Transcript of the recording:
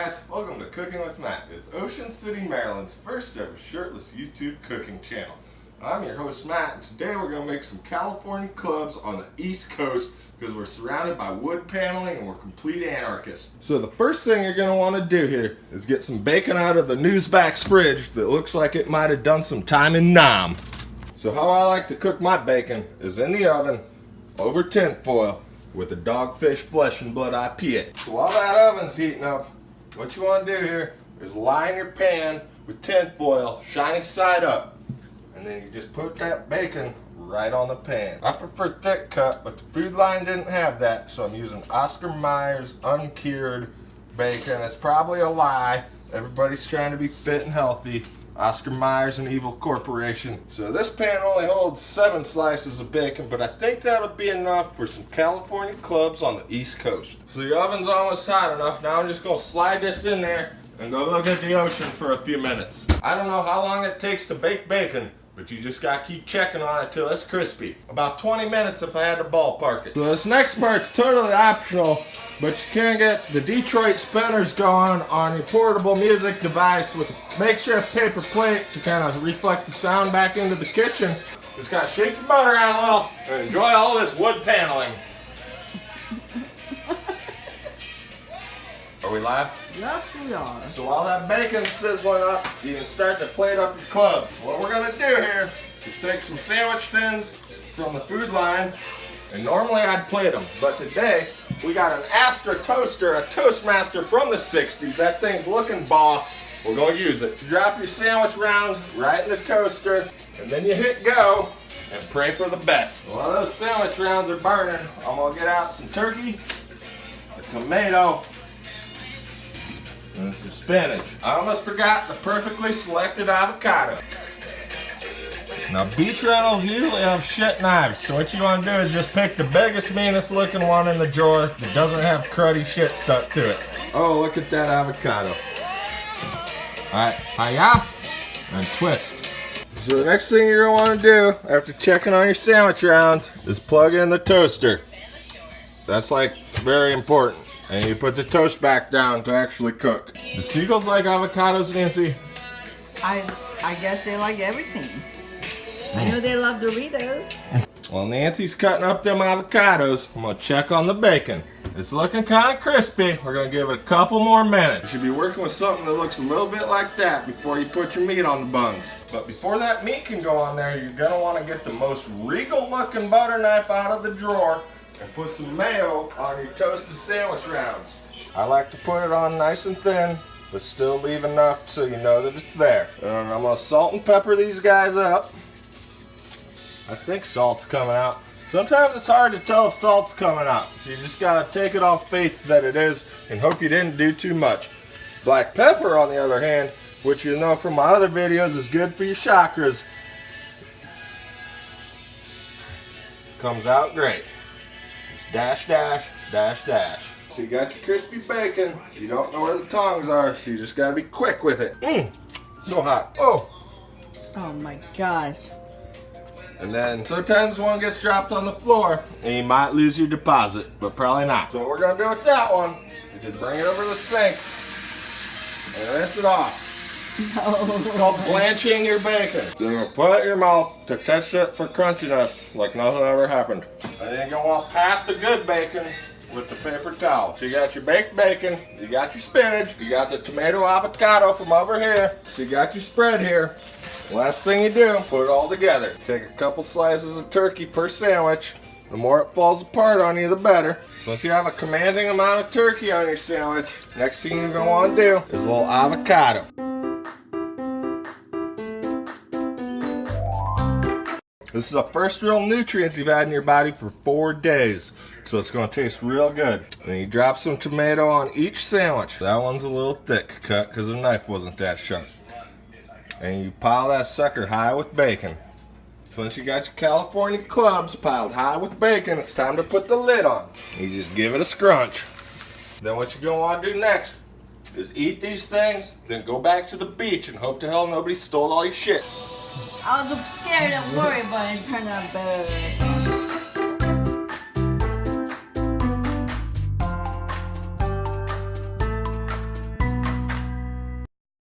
guys, welcome to Cooking with Matt. It's Ocean City, Maryland's first ever shirtless YouTube cooking channel. I'm your host Matt, and today we're going to make some California clubs on the East Coast because we're surrounded by wood paneling and we're complete anarchists. So the first thing you're going to want to do here is get some bacon out of the Newsback's fridge that looks like it might have done some time in Nam. So how I like to cook my bacon is in the oven over tin foil with a Dogfish Flesh and Blood IPA. So while that oven's heating up, what you want to do here is line your pan with tin foil, shining side up, and then you just put that bacon right on the pan. I prefer thick cut, but the Food Line didn't have that, so I'm using Oscar Mayer's uncured bacon. It's probably a lie. Everybody's trying to be fit and healthy. Oscar Mayer's an evil corporation. So this pan only holds 7 slices of bacon, but I think that'll be enough for some California clubs on the East Coast. So your oven's almost hot enough. Now I'm just gonna slide this in there and go look at the ocean for a few minutes. I don't know how long it takes to bake bacon, but you just gotta keep checking on it till it's crispy. About 20 minutes if I had to ballpark it. So this next part's totally optional, but you can get the Detroit spinners going on your portable music device with a makeshift paper plate to kind of reflect the sound back into the kitchen. Just gotta shake your butter around a little and enjoy all this wood paneling. Are we live? Yes, we are. So while that bacon's sizzling up, you can start to plate up your clubs. What we're gonna do here is take some sandwich tins from the Food Line, and normally I'd plate them, but today we got an Astra toaster, a Toastmaster from the 60s. That thing's looking boss. We're gonna use it. You drop your sandwich rounds right in the toaster, and then you hit go and pray for the best. While those sandwich rounds are burning, I'm gonna get out some turkey, a tomato, and some spinach. I almost forgot the perfectly selected avocado. Now beach rentals usually have shit knives, so what you want to do is just pick the biggest, meanest looking one in the drawer that doesn't have cruddy shit stuck to it. Oh, look at that avocado. Alright, hiya, and twist. So the next thing you're going to want to do after checking on your sandwich rounds is plug in the toaster. That's like very important. And you put the toast back down to actually cook. The seagulls like avocados, Nancy? I guess they like everything. I know they love Doritos. Well, Nancy's cutting up them avocados. I'm gonna check on the bacon. It's looking kind of crispy. We're gonna give it a couple more minutes. You should be working with something that looks a little bit like that before you put your meat on the buns. But before that meat can go on there, you're gonna wanna get the most regal looking butter knife out of the drawer and put some mayo on your toasted sandwich rounds. I like to put it on nice and thin, but still leave enough so you know that it's there. And I'm gonna salt and pepper these guys up. I think salt's coming out. Sometimes it's hard to tell if salt's coming out, so you just gotta take it on faith that it is and hope you didn't do too much. Black pepper, on the other hand, which you know from my other videos is good for your chakras, comes out great. Dash, dash, dash, dash. So you got your crispy bacon. You don't know where the tongs are, so you just gotta be quick with it. So hot. Oh! Oh my gosh. And then sometimes one gets dropped on the floor, and you might lose your deposit, but probably not. So what we're gonna do with that one is just bring it over the sink and rinse it off. No. It's called blanching your bacon. Then you're gonna put it in your mouth to test it for crunchiness like nothing ever happened. And then you're gonna want to pat the good bacon with the paper towel. So you got your baked bacon, you got your spinach, you got the tomato avocado from over here, so you got your spread here. Last thing you do, put it all together. Take a couple slices of turkey per sandwich. The more it falls apart on you, the better. So once you have a commanding amount of turkey on your sandwich, next thing you're gonna want to do is a little avocado. This is the first real nutrients you've had in your body for 4 days. So it's gonna taste real good. Then you drop some tomato on each sandwich. That one's a little thick cut because the knife wasn't that sharp. And you pile that sucker high with bacon. So once you got your California clubs piled high with bacon, it's time to put the lid on. You just give it a scrunch. Then what you're gonna wanna do next is eat these things, then go back to the beach and hope to hell nobody stole all your shit. I was scared and worried, but it turned out better.